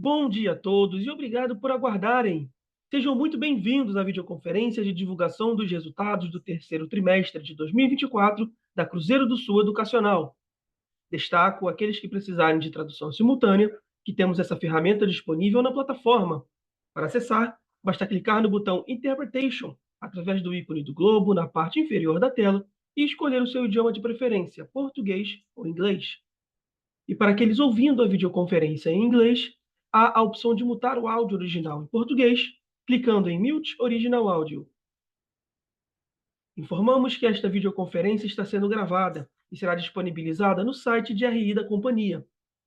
Bom dia a todos e obrigado por aguardarem. Sejam muito bem-vindos à videoconferência de divulgação dos resultados do terceiro trimestre de 2024 da Cruzeiro do Sul Educacional. Destaco aqueles que precisarem de tradução simultânea, que temos essa ferramenta disponível na plataforma. Para acessar, basta clicar no botão Interpretation, através do ícone do globo na parte inferior da tela, e escolher o seu idioma de preferência, português ou inglês. E para aqueles ouvindo a videoconferência em inglês, há a opção de mutar o áudio original em português, clicando em Mute Original Audio. Informamos que esta videoconferência está sendo gravada e será disponibilizada no site de RI da companhia,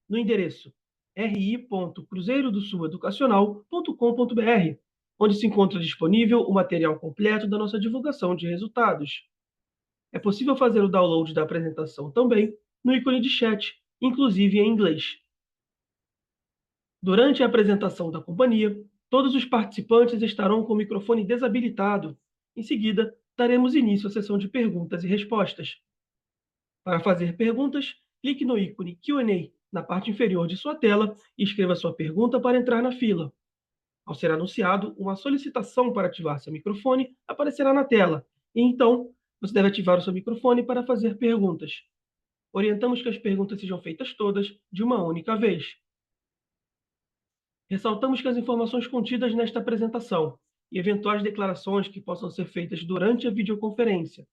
no endereço ri.cruzeirodosuleducacional.com.br, onde se encontra disponível o material completo da nossa divulgação de resultados. É possível fazer o download da apresentação também no ícone de chat, inclusive em inglês. Durante a apresentação da companhia, todos os participantes estarão com o microfone desabilitado. Em seguida, daremos início à sessão de perguntas e respostas. Para fazer perguntas, clique no ícone Q&A na parte inferior de sua tela e escreva sua pergunta para entrar na fila. Ao ser anunciado, uma solicitação para ativar seu microfone aparecerá na tela, e então você deve ativar o seu microfone para fazer perguntas. Orientamos que as perguntas sejam feitas todas de uma única vez. Ressaltamos que as informações contidas nesta apresentação e eventuais declarações que possam ser feitas durante a videoconferência,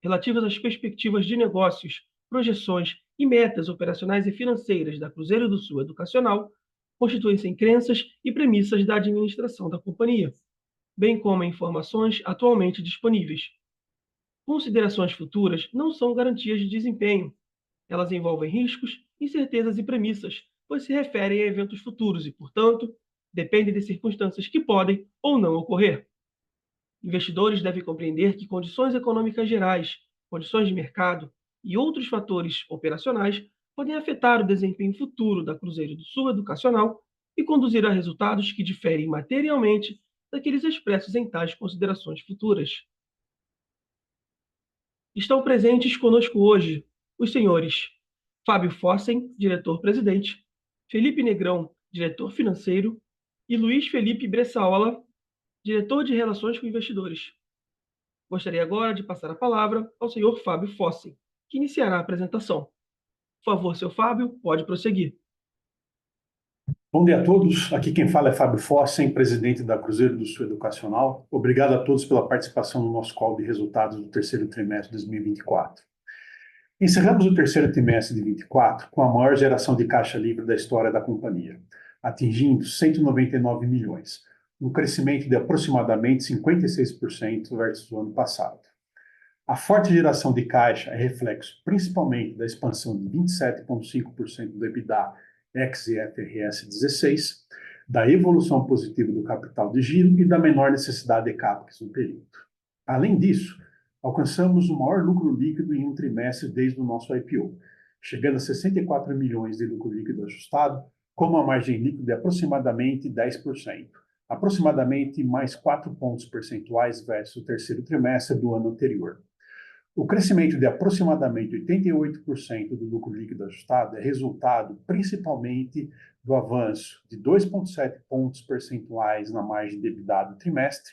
relativas às perspectivas de negócios, projeções e metas operacionais e financeiras da Cruzeiro do Sul Educacional, constituem-se em crenças e premissas da administração da companhia, bem como em informações atualmente disponíveis. Considerações futuras não são garantias de desempenho. Elas envolvem riscos, incertezas e premissas, pois se referem a eventos futuros e, portanto, dependem de circunstâncias que podem ou não ocorrer. Investidores devem compreender que condições econômicas gerais, condições de mercado e outros fatores operacionais podem afetar o desempenho futuro da Cruzeiro do Sul Educacional e conduzir a resultados que diferem materialmente daqueles expressos em tais considerações futuras. Estão presentes conosco hoje os senhores Fábio Fossen, diretor-presidente, Felipe Negrão, diretor financeiro, e Luiz Felipe Bressaola, diretor de Relações com Investidores. Gostaria agora de passar a palavra ao senhor Fábio Fossen, que iniciará a apresentação. Por favor, seu Fábio, pode prosseguir. Bom dia a todos. Aqui quem fala é Fábio Fossen, presidente da Cruzeiro do Sul Educacional. Obrigado a todos pela participação no nosso call de resultados do terceiro trimestre de 2024. Encerramos o terceiro trimestre de 2024 com a maior geração de caixa livre da história da companhia, atingindo 199 milhões, um crescimento de aproximadamente 56% versus o ano passado. A forte geração de caixa é reflexo principalmente da expansão de 27,5% do EBITDA ex-IFRS 16, da evolução positiva do capital de giro e da menor necessidade de CAPEX no período. Além disso, alcançamos o maior lucro líquido em um trimestre desde o nosso IPO, chegando a 64 milhões de lucro líquido ajustado, com uma margem líquida de aproximadamente 10%, aproximadamente mais 4 pontos percentuais versus o terceiro trimestre do ano anterior. O crescimento de aproximadamente 88% do lucro líquido ajustado é resultado principalmente do avanço de 2,7 pontos percentuais na margem de EBITDA do trimestre,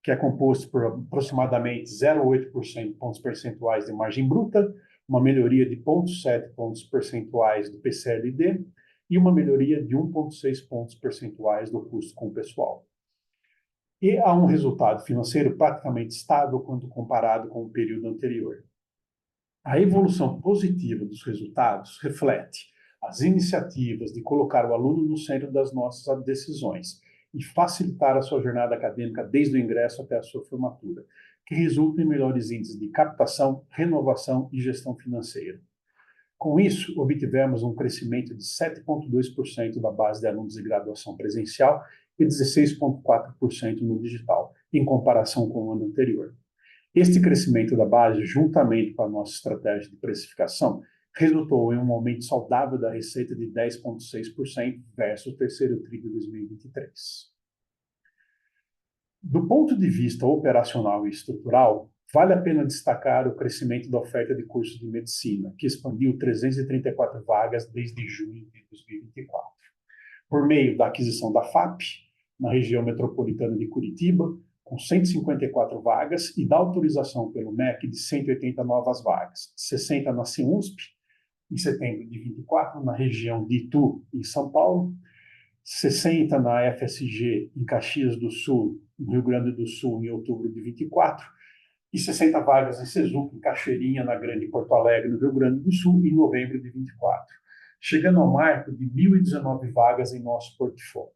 que é composto por aproximadamente 0,8% pontos percentuais de margem bruta, uma melhoria de 0,7 pontos percentuais do PCLD e uma melhoria de 1,6 pontos percentuais do custo com o pessoal. E há um resultado financeiro praticamente estável quando comparado com o período anterior. A evolução positiva dos resultados reflete as iniciativas de colocar o aluno no centro das nossas decisões e facilitar a sua jornada acadêmica desde o ingresso até a sua formatura, que resulta em melhores índices de captação, renovação e gestão financeira. Com isso, obtivemos um crescimento de 7,2% da base de alunos de graduação presencial e 16,4% no digital, em comparação com o ano anterior. Este crescimento da base, juntamente com a nossa estratégia de precificação, resultou em um aumento saudável da receita de 10,6% versus o terceiro TRI de 2023. Do ponto de vista operacional e estrutural, vale a pena destacar o crescimento da oferta de cursos de medicina, que expandiu 334 vagas desde junho de 2024. por meio da aquisição da FAP, na região metropolitana de Curitiba, com 154 vagas, e da autorização pelo MEC de 180 novas vagas, 60 na CEUNSP, em setembro de 24, na região de Itu, em São Paulo, 60 na FSG, em Caxias do Sul, no Rio Grande do Sul, em outubro de 24, e 60 vagas em Cesup, em Cachoeirinha, na Grande Porto Alegre, no Rio Grande do Sul, em novembro de 24, chegando ao marco de 1.019 vagas em nosso portfólio.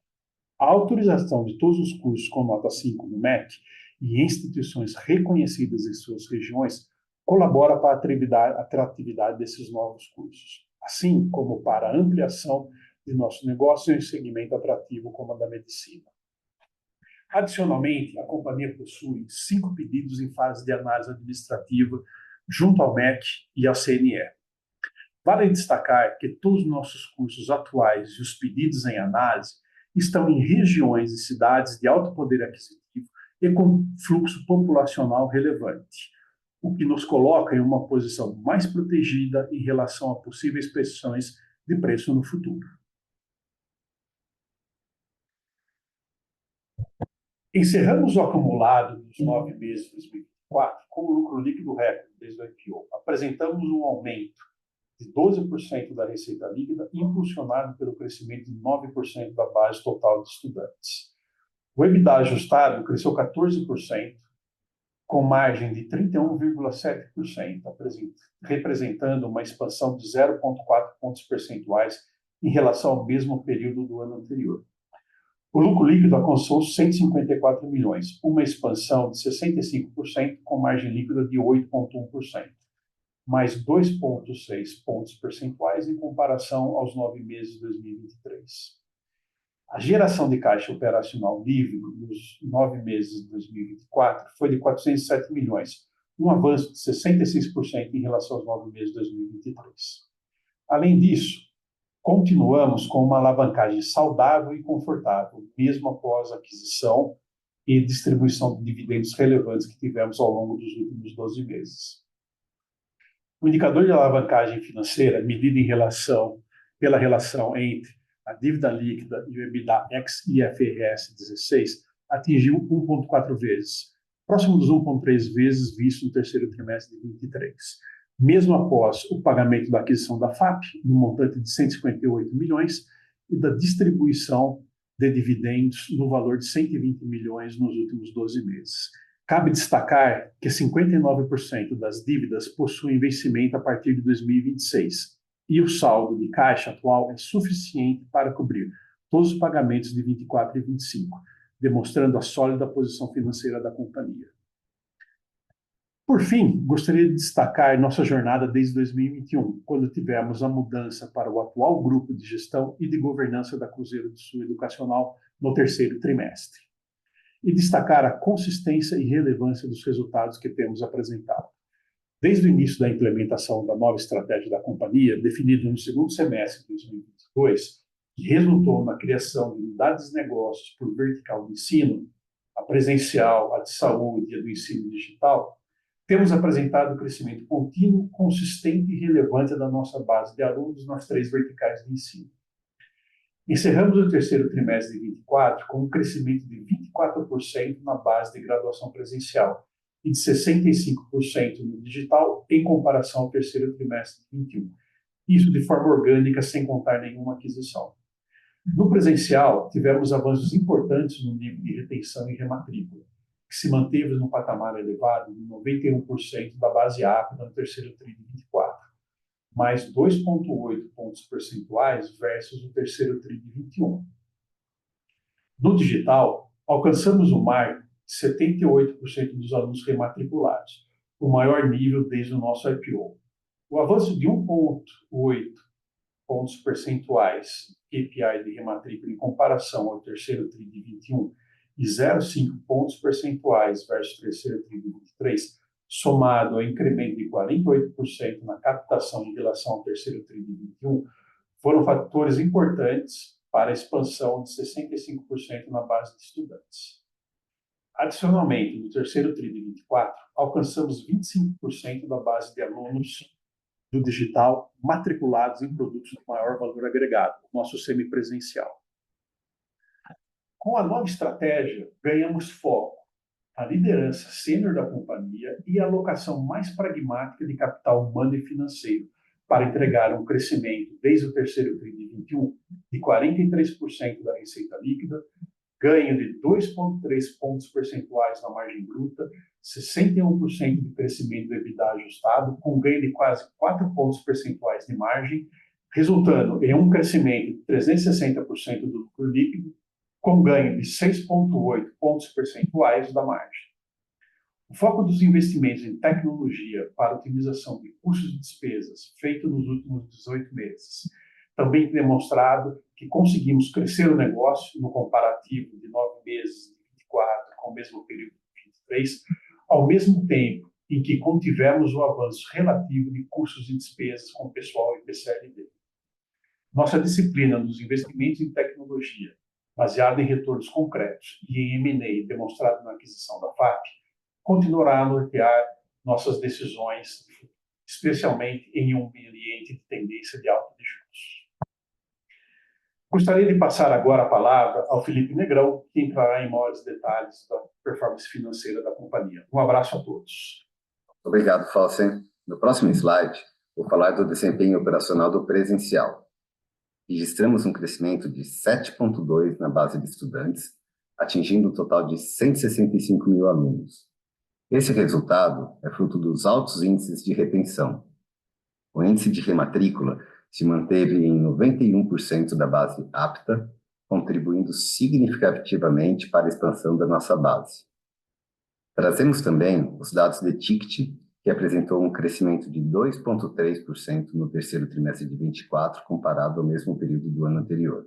A autorização de todos os cursos com nota 5 no MEC e instituições reconhecidas em suas regiões colabora para a atratividade desses novos cursos, assim como para a ampliação de nosso negócio em um segmento atrativo como a da medicina. Adicionalmente, a companhia possui 5 pedidos em fase de análise administrativa junto ao MEC e ao CNE. Vale destacar que todos os nossos cursos atuais e os pedidos em análise estão em regiões e cidades de alto poder aquisitivo e com fluxo populacional relevante, o que nos coloca em uma posição mais protegida em relação a possíveis pressões de preço no futuro. Encerramos o acumulado dos 9 meses de 2024 com o lucro líquido recorde desde o IPO. Apresentamos um aumento de 12% da receita líquida, impulsionado pelo crescimento de 9% da base total de estudantes. O EBITDA ajustado cresceu 14%, com margem de 31,7%, representando uma expansão de 0,4 pontos percentuais em relação ao mesmo período do ano anterior. O lucro líquido alcançou 154 milhões, uma expansão de 65%, com margem líquida de 8,1%, mais 2,6 pontos percentuais em comparação aos 9 meses de 2023. A geração de caixa operacional livre nos 9 meses de 2024 foi de 407 milhões, um avanço de 66% em relação aos 9 meses de 2023. Além disso, continuamos com uma alavancagem saudável e confortável, mesmo após a aquisição e distribuição de dividendos relevantes que tivemos ao longo dos últimos 12 meses. O indicador de alavancagem financeira, medido pela relação entre a dívida líquida e o EBITDA ex-IFRS 16, atingiu 1,4 vezes, próximo dos 1,3 vezes visto no terceiro trimestre de 2023. Mesmo após o pagamento da aquisição da FAP, no montante de 158 milhões, e da distribuição de dividendos no valor de 120 milhões nos últimos 12 meses. Cabe destacar que 59% das dívidas possuem vencimento a partir de 2026, e o saldo de caixa atual é suficiente para cobrir todos os pagamentos de 24 e 25, demonstrando a sólida posição financeira da companhia. Por fim, gostaria de destacar nossa jornada desde 2021, quando tivemos a mudança para o atual grupo de gestão e de governança da Cruzeiro do Sul Educacional no terceiro trimestre, e destacar a consistência e relevância dos resultados que temos apresentado. Desde o início da implementação da nova estratégia da companhia, definida no segundo semestre de 2022, que resultou na criação de unidades de negócios por vertical de ensino, a presencial, a de saúde e a do ensino digital, temos apresentado o crescimento contínuo, consistente e relevante da nossa base de alunos nas 3 verticais de ensino. Encerramos o terceiro trimestre de 24 com um crescimento de 24% na base de graduação presencial e de 65% no digital em comparação ao terceiro trimestre de 21. Isso de forma orgânica, sem contar nenhuma aquisição. No presencial, tivemos avanços importantes no nível de retenção e rematrícula, que se manteve no patamar elevado de 91% da base apta no terceiro tri de 24, mais 2,8 pontos percentuais versus o terceiro tri de 21. No digital, alcançamos o marco de 78% dos alunos rematriculados, o maior nível desde o nosso IPO. O avanço de 1,8 pontos percentuais KPI de rematrícula em comparação ao terceiro tri de 21 e 0,5 pontos percentuais versus o terceiro tri de 23, somado ao incremento de 48% na captação em relação ao terceiro tri de 21, foram fatores importantes para a expansão de 65% na base de estudantes. Adicionalmente, no terceiro tri de 24, alcançamos 25% da base de alunos do digital matriculados em produtos de maior valor agregado, nosso semipresencial. Com a nova estratégia, ganhamos foco, a liderança sênior da companhia e a alocação mais pragmática de capital humano e financeiro para entregar um crescimento desde o terceiro TRI de 21 de 43% da receita líquida, ganho de 2,3 pontos percentuais na margem bruta, 61% de crescimento do EBITDA ajustado, com ganho de quase 4 pontos percentuais de margem, resultando em um crescimento de 360% do lucro líquido, com ganho de 6,8 pontos percentuais da margem. O foco dos investimentos em tecnologia para otimização de custos e despesas, feito nos últimos 18 meses, também tem demonstrado que conseguimos crescer o negócio no comparativo de 9 meses de 24 com o mesmo período de 23, ao mesmo tempo em que contivemos o avanço relativo de custos e despesas com o pessoal e PCLD. Nossa disciplina nos investimentos em tecnologia, baseada em retornos concretos e em M&A demonstrado na aquisição da FAP, continuará a nortear nossas decisões, especialmente em um ambiente de tendência de alta de juros. Gostaria de passar agora a palavra ao Felipe Negrão, que entrará em maiores detalhes da performance financeira da companhia. Um abraço a todos. Obrigado, Falsen. No próximo slide, vou falar do desempenho operacional do presencial. Registramos um crescimento de 7,2% na base de estudantes, atingindo um total de 165 mil alunos. Esse resultado é fruto dos altos índices de retenção. O índice de rematrícula se manteve em 91% da base apta, contribuindo significativamente para a expansão da nossa base. Trazemos também os dados de ticket, que apresentou um crescimento de 2,3% no terceiro trimestre de 24, comparado ao mesmo período do ano anterior.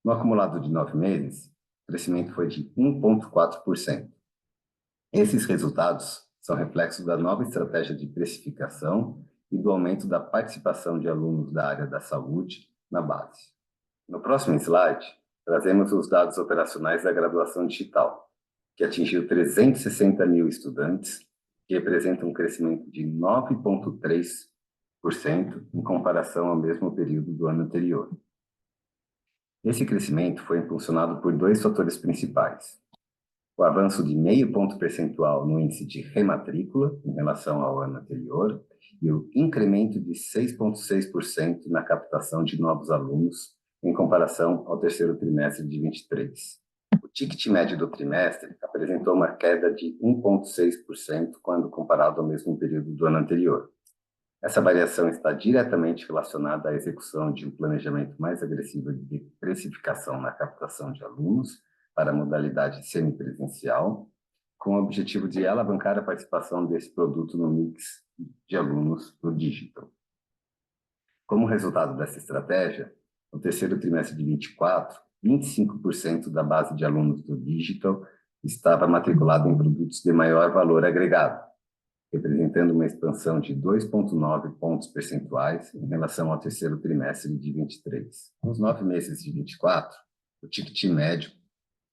No acumulado de 9 meses, o crescimento foi de 1,4%. Esses resultados são reflexos da nova estratégia de precificação e do aumento da participação de alunos da área da saúde na base. No próximo slide, trazemos os dados operacionais da graduação digital, que atingiu 360 mil estudantes, que representa um crescimento de 9,3% em comparação ao mesmo período do ano anterior. Esse crescimento foi impulsionado por dois fatores principais: o avanço de meio ponto percentual no índice de rematrícula em relação ao ano anterior e o incremento de 6,6% na captação de novos alunos em comparação ao terceiro trimestre de 23. O ticket médio do trimestre apresentou uma queda de 1,6% quando comparado ao mesmo período do ano anterior. Essa variação está diretamente relacionada à execução de um planejamento mais agressivo de precificação na captação de alunos para a modalidade semipresencial, com o objetivo de alavancar a participação desse produto no mix de alunos do digital. Como resultado dessa estratégia, no terceiro trimestre de 24, 25% da base de alunos do digital estava matriculado em produtos de maior valor agregado, representando uma expansão de 2,9 pontos percentuais em relação ao terceiro trimestre de 23. Nos 9 meses de 24, o ticket médio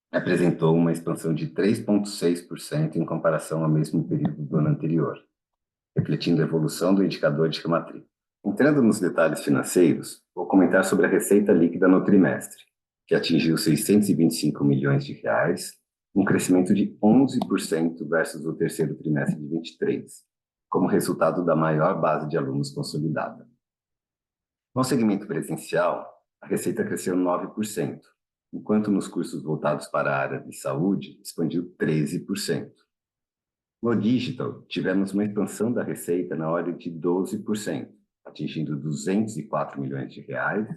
apresentou uma expansão de 3,6% em comparação ao mesmo período do ano anterior, refletindo a evolução do indicador de rematrícula. Entrando nos detalhes financeiros, vou comentar sobre a receita líquida no trimestre, que atingiu 625 milhões de reais, um crescimento de 11% versus o terceiro trimestre de 23, como resultado da maior base de alunos consolidada. No segmento presencial, a receita cresceu 9%, enquanto nos cursos voltados para a área de saúde expandiu 13%. No digital, tivemos uma expansão da receita na ordem de 12%, atingindo 204 milhões de reais,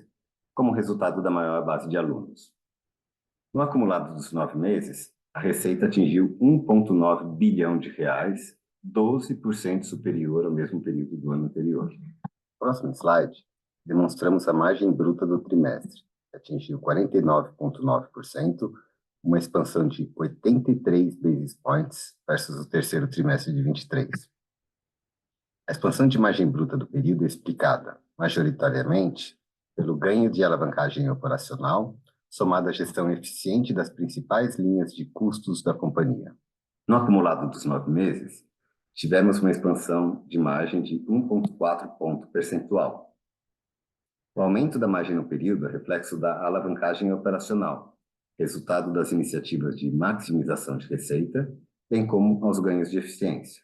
como resultado da maior base de alunos. No acumulado dos 9 meses, a receita atingiu 1,9 bilhão de reais, 12% superior ao mesmo período do ano anterior. No próximo slide, demonstramos a margem bruta do trimestre, que atingiu 49,9%, uma expansão de 83 basis points versus o terceiro trimestre de 23. A expansão de margem bruta do período é explicada, majoritariamente, pelo ganho de alavancagem operacional, somado à gestão eficiente das principais linhas de custos da companhia. No acumulado dos 9 meses, tivemos uma expansão de margem de 1,4 ponto percentual. O aumento da margem no período é reflexo da alavancagem operacional, resultado das iniciativas de maximização de receita, bem como aos ganhos de eficiência.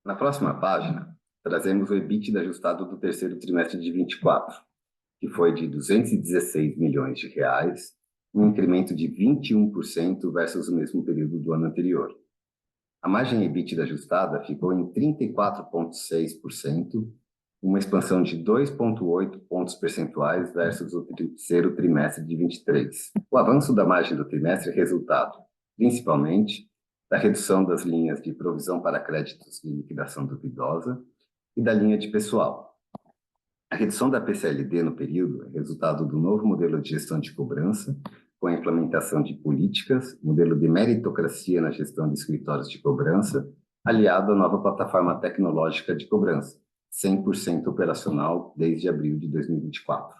Na próxima página, trazemos o EBITDA ajustado do terceiro trimestre de 24, que foi de R$ 216 milhões, um incremento de 21% versus o mesmo período do ano anterior. A margem EBITDA ajustada ficou em 34,6%, uma expansão de 2,8 pontos percentuais versus o terceiro trimestre de 23. O avanço da margem do trimestre é resultado, principalmente, da redução das linhas de provisão para créditos de liquidação duvidosa e da linha de pessoal. A redução da PCLD no período é resultado do novo modelo de gestão de cobrança, com a implementação de políticas, modelo de meritocracia na gestão de escritórios de cobrança, aliado à nova plataforma tecnológica de cobrança, 100% operacional desde abril de 2024.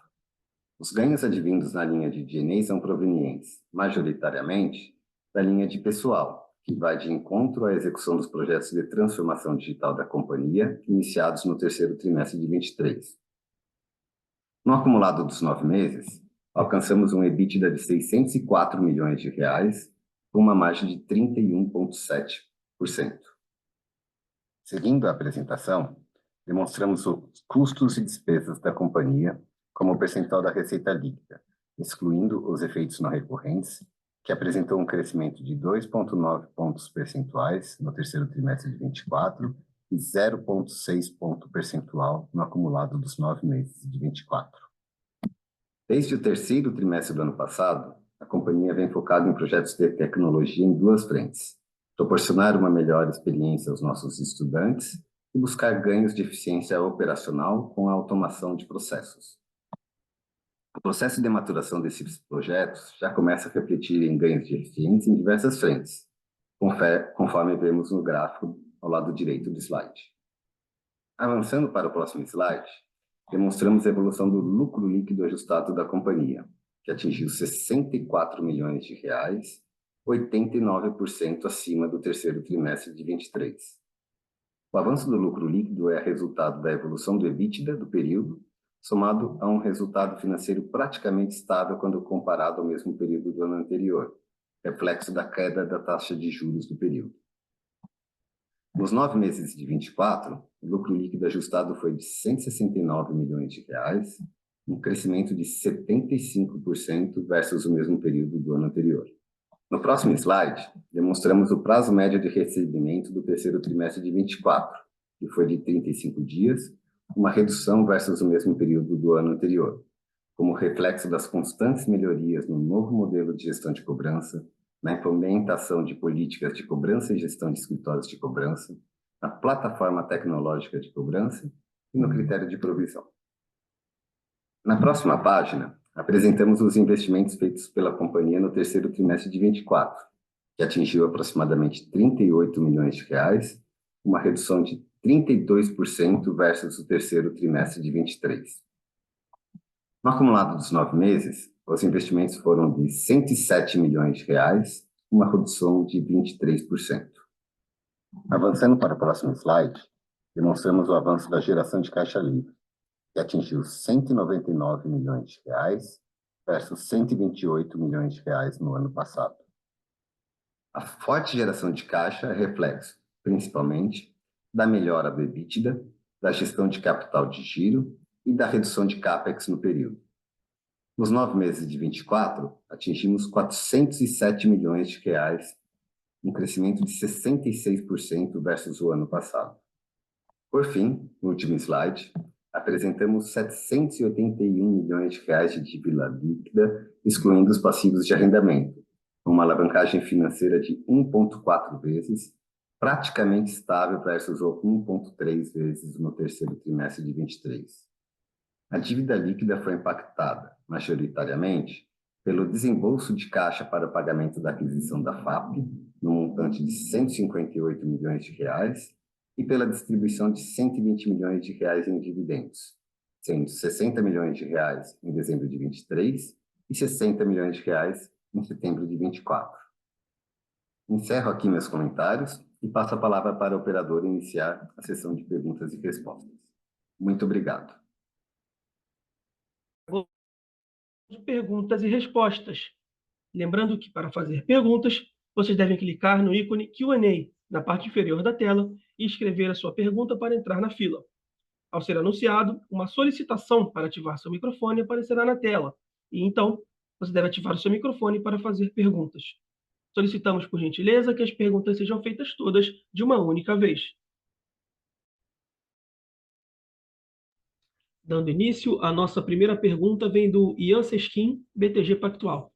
Os ganhos advindos na linha de D&A são provenientes, majoritariamente, da linha de pessoal, que vai de encontro à execução dos projetos de transformação digital da companhia, iniciados no terceiro trimestre de 23. No acumulado dos 9 meses, alcançamos um EBITDA de R$ 604 milhões, com uma margem de 31,7%. Seguindo a apresentação, demonstramos os custos e despesas da companhia como percentual da receita líquida, excluindo os efeitos não recorrentes, que apresentou um crescimento de 2,9 pontos percentuais no terceiro trimestre de 24 e 0,6 ponto percentual no acumulado dos 9 meses de 24. Desde o terceiro trimestre do ano passado, a companhia vem focada em projetos de tecnologia em duas frentes: proporcionar uma melhor experiência aos nossos estudantes e buscar ganhos de eficiência operacional com a automação de processos. O processo de maturação desses projetos já começa a refletir em ganhos de eficiência em diversas frentes, conforme vemos no gráfico ao lado direito do slide. Avançando para o próximo slide, demonstramos a evolução do lucro líquido ajustado da companhia, que atingiu R$ 64 milhões, 89% acima do terceiro trimestre de 23. O avanço do lucro líquido é resultado da evolução do EBITDA do período, somado a um resultado financeiro praticamente estável quando comparado ao mesmo período do ano anterior, reflexo da queda da taxa de juros do período. Nos 9 meses de 24, o lucro líquido ajustado foi de R$ 169 milhões, um crescimento de 75% versus o mesmo período do ano anterior. No próximo slide, demonstramos o prazo médio de recebimento do terceiro trimestre de 24, que foi de 35 dias, uma redução versus o mesmo período do ano anterior, como reflexo das constantes melhorias no novo modelo de gestão de cobrança, na implementação de políticas de cobrança e gestão de escritórios de cobrança, na plataforma tecnológica de cobrança e no critério de provisão. Na próxima página, apresentamos os investimentos feitos pela companhia no terceiro trimestre de 24, que atingiu aproximadamente R$ 38 milhões, uma redução de 32% versus o terceiro trimestre de 23. No acumulado dos 9 meses, os investimentos foram de R$ 107 milhões, uma redução de 23%. Avançando para o próximo slide, demonstramos o avanço da geração de caixa livre, que atingiu R$ 199 milhões versus R$ 128 milhões no ano passado. A forte geração de caixa é reflexo, principalmente, da melhora do EBITDA, da gestão de capital de giro e da redução de CAPEX no período. Nos 9 meses de 24, atingimos R$ 407 milhões, um crescimento de 66% versus o ano passado. Por fim, no último slide, apresentamos R$ 781 milhões de dívida líquida, excluindo os passivos de arrendamento, com uma alavancagem financeira de 1,4 vezes, praticamente estável versus o 1,3 vezes no terceiro trimestre de 23. A dívida líquida foi impactada, majoritariamente, pelo desembolso de caixa para o pagamento da aquisição da FAP, no montante de R$ 158 milhões, e pela distribuição de R$ 120 milhões em dividendos, sendo R$ 60 milhões em dezembro de 23 e R$ 60 milhões em setembro de 24. Encerro aqui meus comentários e passo a palavra para o operador iniciar a sessão de perguntas e respostas. Muito obrigado. Perguntas e respostas. Lembrando que, para fazer perguntas, vocês devem clicar no ícone Q&A na parte inferior da tela e escrever a sua pergunta para entrar na fila. Ao ser anunciado, uma solicitação para ativar seu microfone aparecerá na tela, e então você deve ativar o seu microfone para fazer perguntas. Solicitamos, por gentileza, que as perguntas sejam feitas todas de uma única vez. Dando início, a nossa primeira pergunta vem do Ian Seskin, BTG Pactual.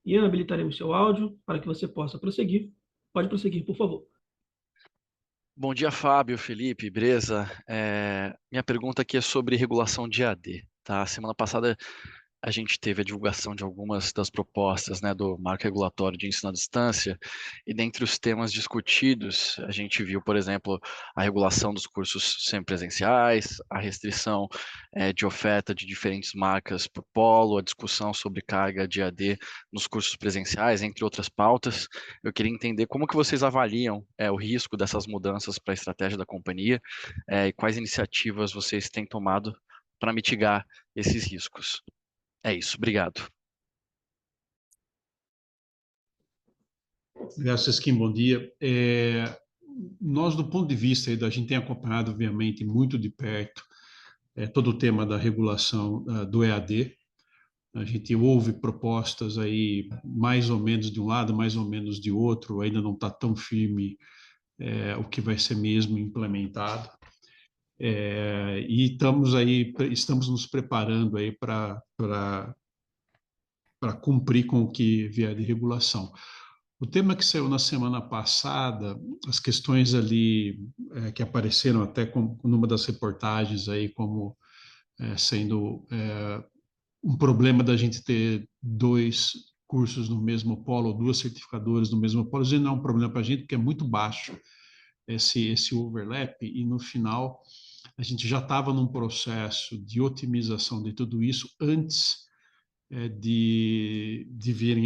Ian, habilitaremos seu áudio para que você possa prosseguir. Pode prosseguir, por favor. Bom dia, Fábio, Felipe, Breza. Minha pergunta aqui é sobre regulação de EAD. Tá? Semana passada a gente teve a divulgação de algumas das propostas, né, do Marco Regulatório de Ensino à Distância, e dentre os temas discutidos, a gente viu, por exemplo, a regulação dos cursos semipresenciais, a restrição de oferta de diferentes marcas por polo, a discussão sobre carga de EAD nos cursos presenciais, entre outras pautas. Eu queria entender como que vocês avaliam o risco dessas mudanças para a estratégia da companhia, e quais iniciativas vocês têm tomado para mitigar esses riscos. É isso, obrigado. Graças, Kim, bom dia. Nós, do ponto de vista, a gente tem acompanhado, obviamente, muito de perto todo o tema da regulação do EAD. A gente ouve propostas aí, mais ou menos de um lado, mais ou menos de outro, ainda não está tão firme o que vai ser mesmo implementado. E estamos nos preparando aí para cumprir com o que vier de regulação. O tema que saiu na semana passada, as questões ali que apareceram até numa das reportagens aí como sendo um problema da gente ter dois cursos no mesmo polo, duas certificadoras no mesmo polo, isso não é um problema para a gente, porque é muito baixo esse overlap, e no final a gente já estava num processo de otimização de tudo isso antes de virem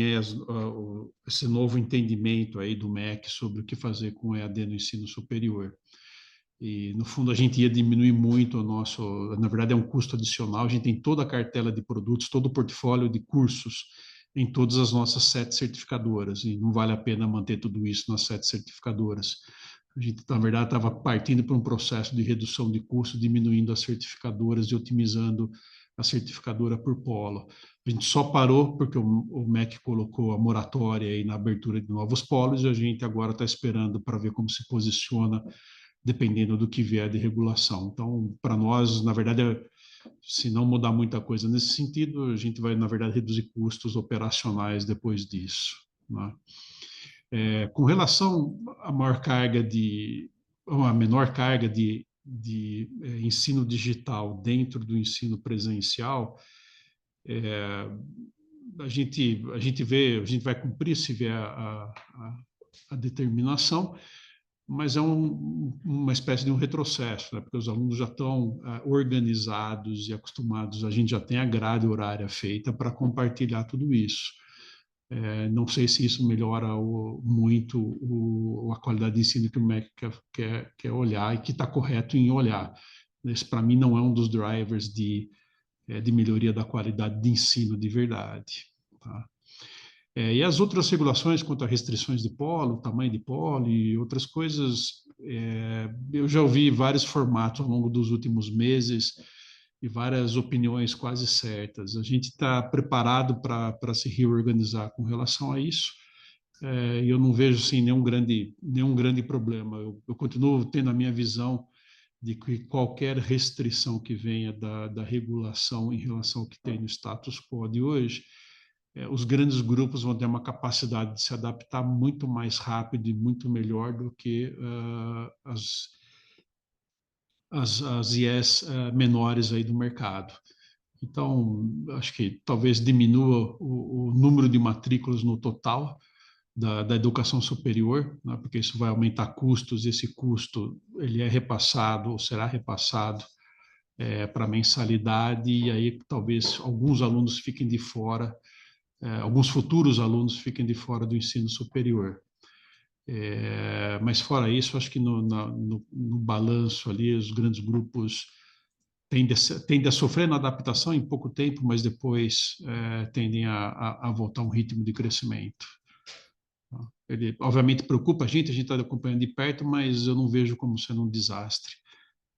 esse novo entendimento aí do MEC sobre o que fazer com o EAD no ensino superior. E, no fundo, a gente ia diminuir muito o nosso... Na verdade, é um custo adicional. A gente tem toda a cartela de produtos, todo o portfólio de cursos em todas as nossas 7 certificadoras, e não vale a pena manter tudo isso nas 7 certificadoras. A gente, na verdade, estava partindo para um processo de redução de custo, diminuindo as certificadoras e otimizando a certificadora por polo. A gente só parou porque o MEC colocou a moratória aí na abertura de novos polos, e a gente agora está esperando para ver como se posiciona, dependendo do que vier de regulação. Então, para nós, na verdade, se não mudar muita coisa nesse sentido, a gente vai, na verdade, reduzir custos operacionais depois disso, né? Com relação à menor carga de ensino digital dentro do ensino presencial, a gente vai cumprir se vier a determinação, mas é uma espécie de um retrocesso, né? Porque os alunos já estão organizados e acostumados, a gente já tem a grade horária feita para compartilhar tudo isso. Não sei se isso melhora muito a qualidade de ensino que o MEC quer olhar, e que está correto em olhar. Esse, para mim, não é um dos drivers de melhoria da qualidade de ensino de verdade, tá? E as outras regulações quanto a restrições de polo, tamanho de polo e outras coisas, eu já ouvi vários formatos ao longo dos últimos meses e várias opiniões quase certas. A gente está preparado para se reorganizar com relação a isso, e eu não vejo assim, nenhum grande problema. Eu continuo tendo a minha visão de que qualquer restrição que venha da regulação em relação ao que tem no status quo de hoje, os grandes grupos vão ter uma capacidade de se adaptar muito mais rápido e muito melhor do que as IES menores aí do mercado. Então, acho que talvez diminua o número de matrículas no total da educação superior, né, porque isso vai aumentar custos, e esse custo ele é repassado ou será repassado para mensalidade, e aí talvez alguns alunos fiquem de fora, alguns futuros alunos fiquem de fora do ensino superior. Mas fora isso, acho que no balanço ali, os grandes grupos tende a sofrer na adaptação em pouco tempo, mas depois tendem a voltar a um ritmo de crescimento. Ele, obviamente, preocupa a gente está acompanhando de perto, mas eu não vejo como sendo um desastre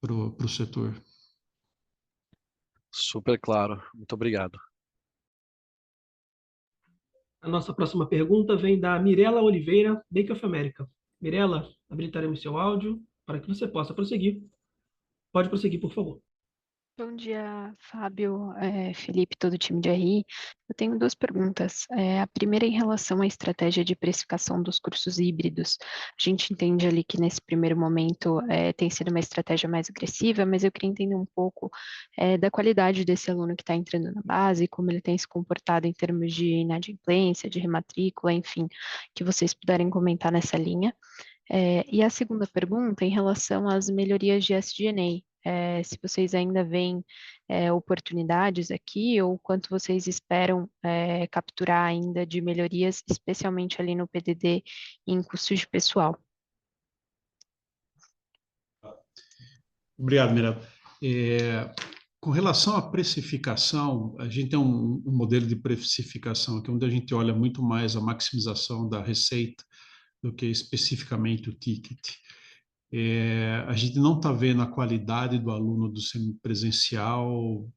para o setor. Super claro. Muito obrigado. A nossa próxima pergunta vem da Mirela Oliveira, Bank of America. Mirela, habilitaremos seu áudio para que você possa prosseguir. Pode prosseguir, por favor. Bom dia, Fábio, Felipe, todo o time de RI. Eu tenho duas perguntas. A primeira é em relação à estratégia de precificação dos cursos híbridos. A gente entende ali que nesse primeiro momento tem sido uma estratégia mais agressiva, mas eu queria entender um pouco da qualidade desse aluno que está entrando na base, como ele tem se comportado em termos de inadimplência, de rematrícula, enfim, que vocês puderem comentar nessa linha. E a segunda pergunta em relação às melhorias de SG&A. Se vocês ainda veem oportunidades aqui ou quanto vocês esperam capturar ainda de melhorias, especialmente ali no PDD e em custos de pessoal. Obrigado, Mirella. Com relação à precificação, a gente tem um modelo de precificação aqui onde a gente olha muito mais a maximização da receita do que especificamente o ticket. A gente não está vendo a qualidade do aluno do semipresencial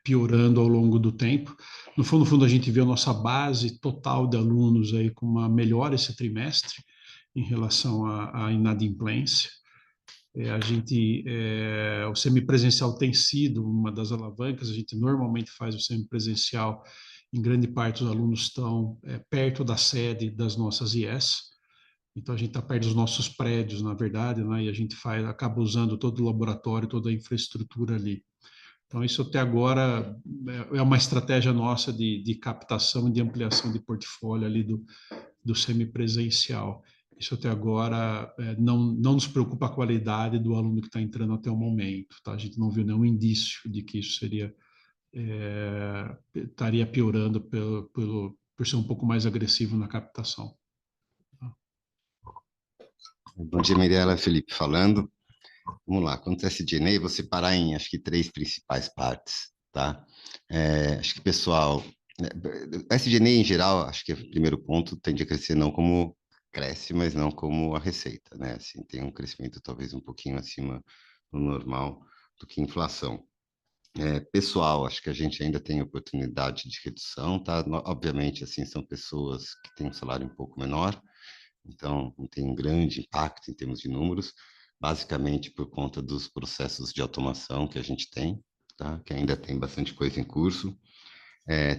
piorando ao longo do tempo. No fundo, a gente vê a nossa base total de alunos aí com uma melhora esse trimestre em relação à inadimplência. O semipresencial tem sido uma das alavancas, a gente normalmente faz o semipresencial, em grande parte os alunos estão perto da sede das nossas IES, então a gente está perto dos nossos prédios, na verdade, né, e a gente acaba usando todo o laboratório, toda a infraestrutura ali. Então isso até agora é uma estratégia nossa de captação e de ampliação de portfólio ali do semipresencial. Isso até agora não nos preocupa a qualidade do aluno que está entrando até o momento. Tá? A gente não viu nenhum indício de que isso estaria piorando por ser um pouco mais agressivo na captação. Bom dia, Mirella, Felipe falando. Vamos lá, quanto a SG&A, vou separar em, acho que, três principais partes, tá? Acho que, pessoal, SG&A em geral, acho que o primeiro ponto tende a crescer não como cresce, mas não como a receita, né? Assim, tem um crescimento talvez um pouquinho acima do normal do que inflação. Pessoal, acho que a gente ainda tem oportunidade de redução, tá? Obviamente, assim, são pessoas que têm um salário um pouco menor, então não tem um grande impacto em termos de números, basicamente por conta dos processos de automação que a gente tem, tá? Que ainda tem bastante coisa em curso.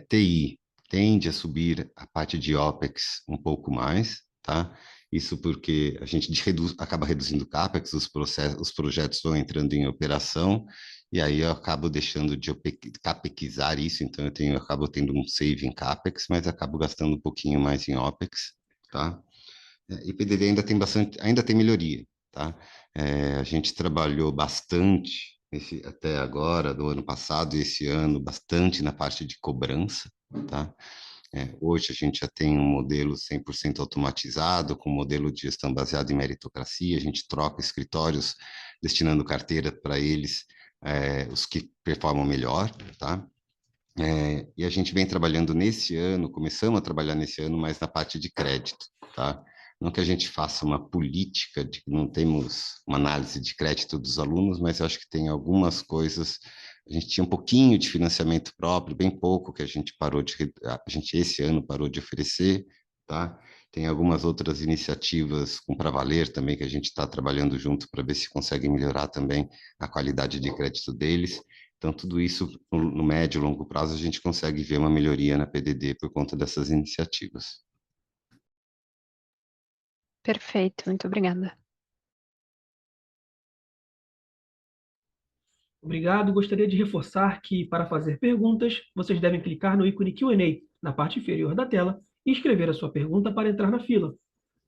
TI tende a subir a parte de OPEX um pouco mais, tá? Isso porque a gente acaba reduzindo o CAPEX, os projetos vão entrando em operação, e aí eu acabo deixando de CAPEXizar isso, então eu acabo tendo um save em CAPEX, mas acabo gastando um pouquinho mais em OPEX, tá? E PDD ainda tem melhoria, tá? A gente trabalhou bastante até agora, do ano passado e esse ano, bastante na parte de cobrança, tá? Hoje a gente já tem um modelo 100% automatizado, com um modelo de gestão baseado em meritocracia, a gente troca escritórios destinando carteira para eles, os que performam melhor, tá? E a gente vem trabalhando nesse ano, começamos a trabalhar nesse ano mais na parte de crédito, tá? Não que a gente faça uma política de que não temos uma análise de crédito dos alunos, mas eu acho que tem algumas coisas. A gente tinha um pouquinho de financiamento próprio, bem pouco que a gente esse ano parou de oferecer, tá? Tem algumas outras iniciativas com Pra Valer também que a gente está trabalhando junto para ver se consegue melhorar também a qualidade de crédito deles. Então, tudo isso, no médio e longo prazo, a gente consegue ver uma melhoria na PDD por conta dessas iniciativas. Perfeito, muito obrigada. Obrigado. Gostaria de reforçar que, para fazer perguntas, vocês devem clicar no ícone Q&A na parte inferior da tela e escrever a sua pergunta para entrar na fila.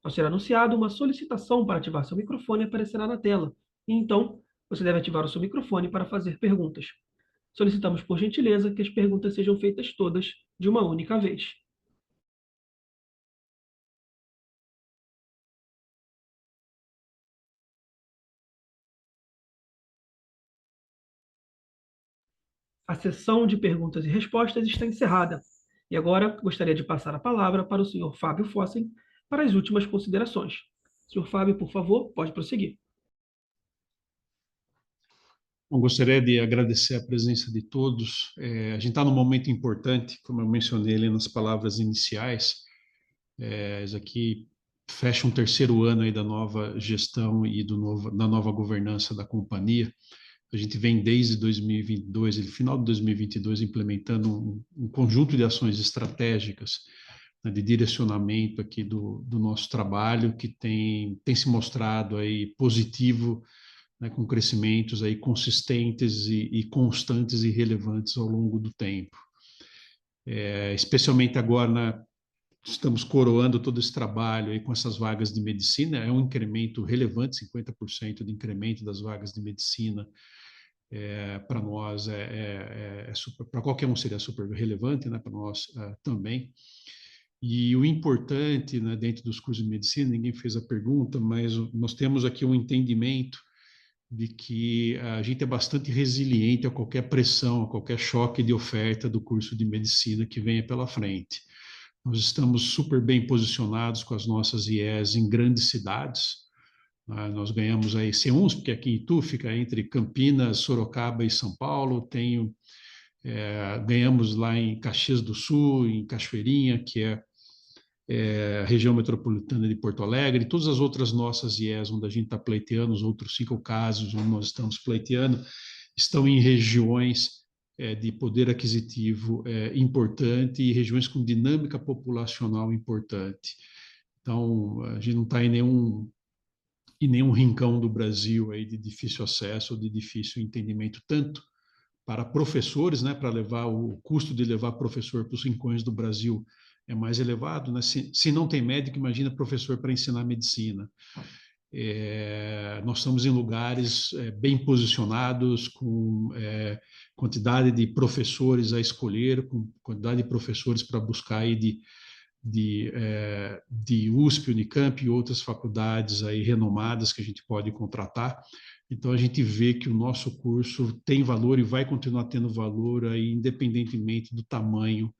Ao ser anunciado, uma solicitação para ativar seu microfone aparecerá na tela, e então você deve ativar o seu microfone para fazer perguntas. Solicitamos, por gentileza, que as perguntas sejam feitas todas de uma única vez. A sessão de perguntas e respostas está encerrada. E agora gostaria de passar a palavra para o senhor Fábio Fossen para as últimas considerações. Senhor Fábio, por favor, pode prosseguir. Eu gostaria de agradecer a presença de todos. A gente está num momento importante, como eu mencionei ali nas palavras iniciais. Isso aqui fecha um terceiro ano aí da nova gestão e da nova governança da companhia. A gente vem desde 2022, final de 2022, implementando um conjunto de ações estratégicas, né, de direcionamento aqui do nosso trabalho, que tem se mostrado aí positivo, né, com crescimentos aí consistentes e constantes e relevantes ao longo do tempo. Especialmente agora, estamos coroando todo esse trabalho aí com essas vagas de medicina, é um incremento relevante, 50% de incremento das vagas de medicina. Para nós para qualquer um seria super relevante, né, para nós também. E o importante, né, dentro dos cursos de medicina, ninguém fez a pergunta, mas nós temos aqui um entendimento de que a gente é bastante resiliente a qualquer pressão, a qualquer choque de oferta do curso de medicina que venha pela frente. Nós estamos super bem posicionados com as nossas IES em grandes cidades. Nós ganhamos aí C1, porque aqui em Itu fica entre Campinas, Sorocaba e São Paulo. Ganhamos lá em Caxias do Sul, em Cachoeirinha, que é a região metropolitana de Porto Alegre, todas as outras nossas IES, onde a gente está pleiteando, os outros 5 casos onde nós estamos pleiteando, estão em regiões de poder aquisitivo importante e regiões com dinâmica populacional importante. Então, a gente não está em nenhum rincão do Brasil aí de difícil acesso ou de difícil entendimento, tanto para professores, né, para levar o custo de levar professor para os rincões do Brasil é mais elevado, né? Se não tem médico, imagina professor para ensinar medicina. Nós estamos em lugares bem posicionados, com quantidade de professores a escolher, com quantidade de professores para buscar aí de USP, Unicamp e outras faculdades aí renomadas que a gente pode contratar. Então, a gente vê que o nosso curso tem valor e vai continuar tendo valor aí, independentemente do tamanho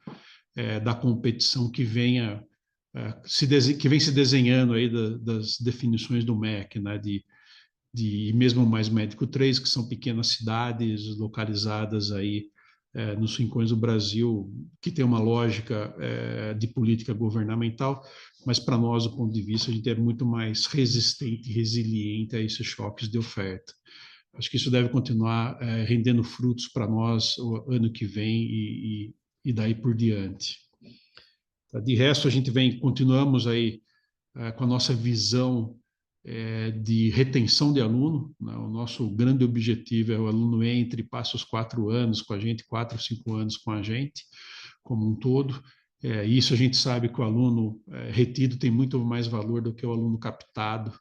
da competição que vem se desenhando aí das definições do MEC, né, de mesmo Mais Médico 3, que são pequenas cidades localizadas aí nos rincões do Brasil, que tem uma lógica de política governamental, mas para nós, do ponto de vista, a gente é muito mais resistente e resiliente a esses choques de oferta. Acho que isso deve continuar rendendo frutos para nós o ano que vem e daí por diante. De resto, a gente continuamos aí com a nossa visão de retenção de aluno, né? O nosso grande objetivo é o aluno entre e passe os 4 anos com a gente, 4 ou 5 anos com a gente, como um todo. Isso a gente sabe que o aluno retido tem muito mais valor do que o aluno captado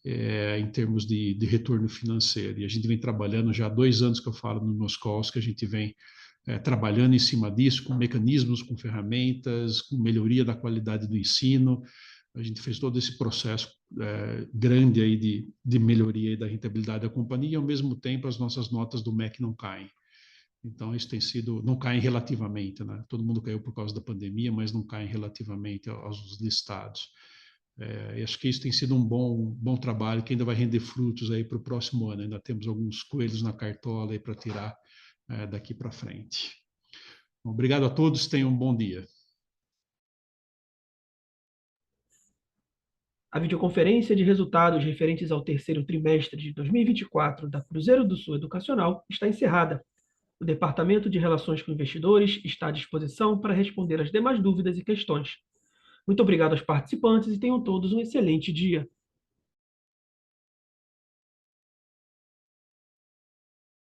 em termos de retorno financeiro. E a gente vem trabalhando já há 2 anos que eu falo nos meus calls, que a gente vem trabalhando em cima disso, com mecanismos, com ferramentas, com melhoria da qualidade do ensino. A gente fez todo esse processo grande aí de melhoria da rentabilidade da companhia e, ao mesmo tempo, as nossas notas do MEC não caem. Então, isso não caem relativamente, né? Todo mundo caiu por causa da pandemia, mas não caem relativamente aos listados. E acho que isso tem sido um bom trabalho, que ainda vai render frutos aí para o próximo ano. Ainda temos alguns coelhos na cartola aí para tirar daqui para frente. Obrigado a todos, tenham um bom dia. A videoconferência de resultados referentes ao terceiro trimestre de 2024 da Cruzeiro do Sul Educacional está encerrada. O Departamento de Relações com Investidores está à disposição para responder as demais dúvidas e questões. Muito obrigado aos participantes e tenham todos um excelente dia.